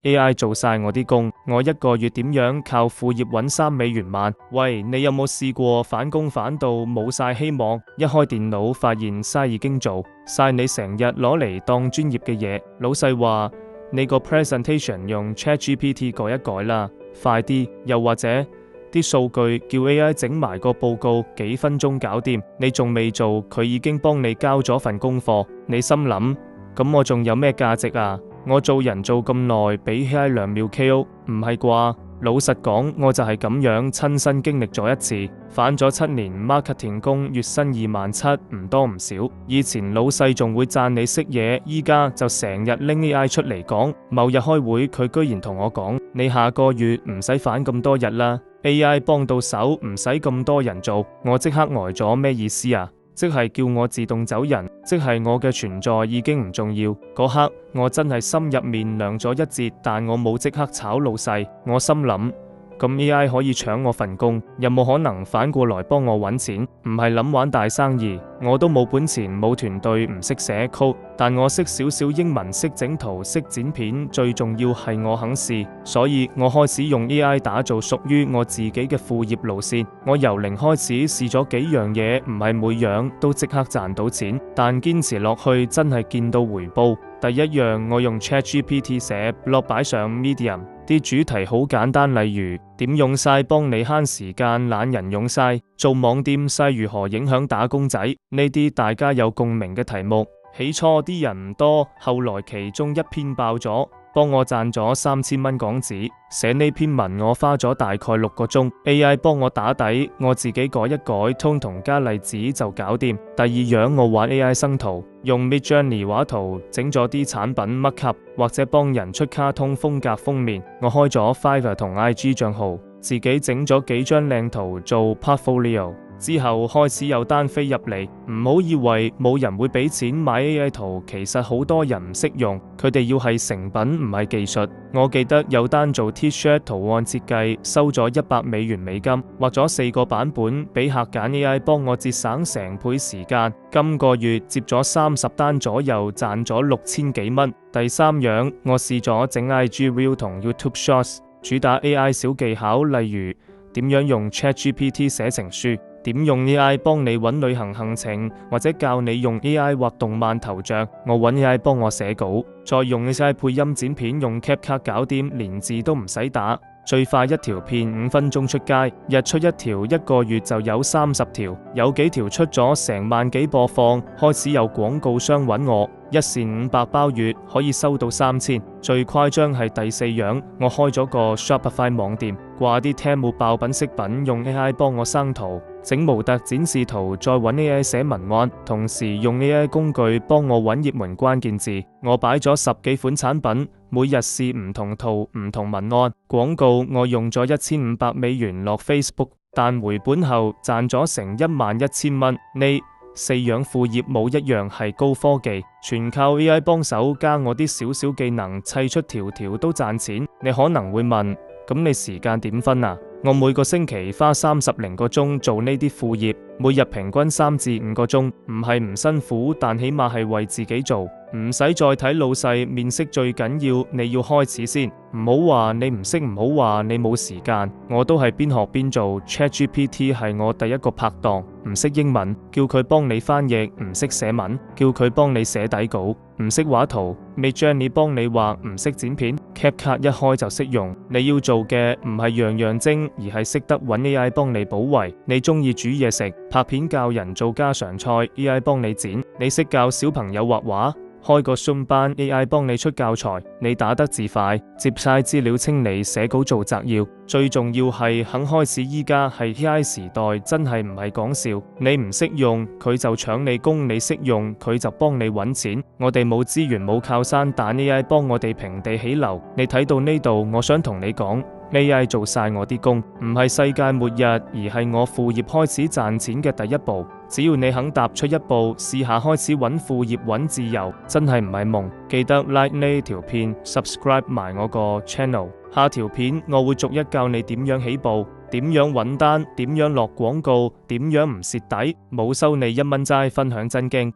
AI 做晒我啲工，我一個月點樣靠副業搵$3晚？喂，你有冇試過返工返到冇晒希望？一開電腦發現嘥已經做晒你成日攞嚟當專業嘅嘢，老細話你個 presentation 用 ChatGPT 改一改啦，快啲，又或者啲數據叫 AI 整埋個報告，幾分鐘搞掂，你仲未做，佢已經幫你交咗份功課，你心諗，咁我仲有咩價值啊？我做人做咁耐，俾 AI 2秒 KO，唔係啩？老實講，我就係咁樣親身經歷咗一次，返咗7年 marketing 工，月薪27,000，唔多唔少。以前老細仲會讚你識嘢，依家就成日拎 AI 出嚟講。某日開會，佢居然同我講：你下個月唔使返咁多日啦，AI 幫到手，唔使咁多人做。我即刻呆咗，咩意思啊？即係叫我自動走人，即係我嘅存在已經唔重要。嗰刻我真係心入面涼咗一截，但我冇即刻炒老細。我心諗，咁 AI 可以搶我份工，有冇可能反過來幫我搵錢？唔係諗玩大生意，我都冇本錢，冇團隊，唔識寫 code，但我識少少英文，識整圖，識剪片，最重要係我肯試，所以我開始用 AI 打造屬於我自己嘅副業路線。我由零開始試咗幾樣嘢，唔係每樣都即刻賺到錢，但堅持落去真係見到回報。第一樣，我用 ChatGPT 寫 blog 擺上 Medium， 啲主題好簡單，例如點用晒幫你慳時間，懶人用晒，做網店晒如何影響打工仔，呢啲大家有共鳴嘅題目。起初啲人唔多，後來其中一篇爆咗，幫我賺咗$3000港紙。寫呢篇文我花咗大概6個鐘，AI 幫我打底，我自己改一改，tone同加例子就搞掂。第二樣，我玩 AI 生圖，用 Midjourney 畫圖整咗啲產品 markup，或者幫人出卡通風格封面。我開咗 Fiverr 同 IG 賬號，自己整咗幾張靚圖做 portfolio。之後開始有單飛入嚟，唔好以為冇人會俾錢買 AI 圖，其實好多人唔識用，佢哋要係成品唔係技術。我記得有單做 T-shirt 圖案設計，收咗$100美金，畫咗4個版本，俾客揀 AI 幫我節省成倍時間。今個月接咗30單左右，賺咗6000幾蚊。第三樣，我試咗整 IG Reel 同 YouTube Shorts， 主打 AI 小技巧，例如點樣用 ChatGPT 寫情書，點用 AI 幫你揾旅行行程，或者教你用 AI 畫動漫頭像。我揾 AI 幫我寫稿，再用 AI 配音剪片，用 CapCut 搞掂，連字都唔使打。最快一條片5分鐘出街，日出一條，一個月就有30條，有幾條出咗成萬幾播放，開始有廣告商揾我，一線500包月可以收到3000。最誇張係第四樣，我開咗個 Shopify 網店，掛啲 Temu 爆品飾品，用 AI 幫我生圖，整模特展示圖，再揾 AI 寫文案，同時用 AI 工具幫我揾熱門關鍵字。我擺咗10幾款產品，每日試唔同圖、唔同文案。廣告我用咗$1500落 Facebook， 但回本後賺咗成11000蚊。呢4樣副業冇一樣係高科技，全靠 AI 幫手加我啲少少技能，砌出條條都賺錢。你可能會問，咁你時間點分啊？我每個星期花30零個鐘做呢啲副業，每日平均3至5個鐘，唔係唔辛苦，但起碼係為自己做，唔使再睇老細面色。最緊要你要開始先，唔好話你唔識，唔好話你冇時間。我都係邊學邊做。ChatGPT 係我第一個拍檔，唔識英文叫佢幫你翻譯，唔識寫文叫佢幫你寫底稿，唔識畫圖Midjourney幫你畫，唔識剪片CapCut一開就識用。你要做嘅唔係樣樣精，而係識得揾 AI 幫你補位。你中意煮嘢食，拍片教人做家常菜 AI 幫你剪。你識教小朋友畫畫，開個 Zoom 班 AI 幫你出教材。你打得字快，接晒資料清理，寫稿做摘要。最重要係肯開始，依家係 AI 時代，真係唔係講笑。你唔識用佢就搶你工，你識用佢就幫你揾錢。我哋冇資源冇靠山，但 AI 幫我哋平地起樓。你睇到呢度，我想同你講， AI 做晒我啲工，唔係世界末日，而係我副業開始賺錢嘅第一步。只要你肯踏出一步，試下開始揾副業揾自由，真係唔係夢。記得 like 呢條片 ，subscribe 埋我個 channel。下條片我會逐一教你點樣起步，點樣揾單，點樣落廣告，點樣唔蝕底，冇收你1蚊齋，分享真經。